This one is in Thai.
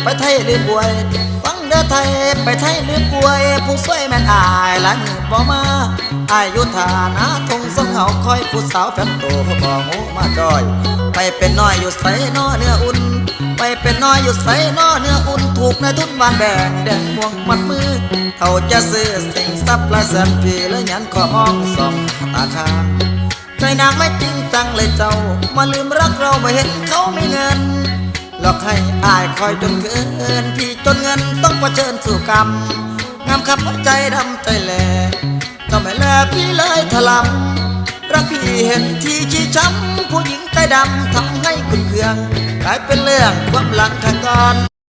ไปไทยลืมป่วยฟังเด้อไทยไปไทยลืมป่วยผู้ช่วยแม่นอายหลายมือบ่มาอายุฐานะทงสงเหาคอยผู้สาวแฟนโตเขาบ่หูมาจอยไปเป็นน้อยอยู่ใสนอเนื้ออุ่นไปเป็นน้อยอยู่ใสนอเนื้ออุ่นถูกนายทุนวานแดงม่วงมัดมือเขาจะซื้อสิ่งทรัพย์ละแสนปีแล้วยันขอมองส่องตาค้างใจนางไม่จริงจังเลยเจ้ามาลืมรักเราไม่เห็นเขาไม่เงินหลอกให้อายคอยจนเกินพี่จนเงินต้องเผชิญสู่กรรมงามขับใจดำใจแหลก็ไม่แลพี่เลยถลำรักพี่เห็นที่ชี้ช้ำผู้หญิงใจดำทำให้ขุ่นเคืองกลายเป็นเรื่องความหลังทางการ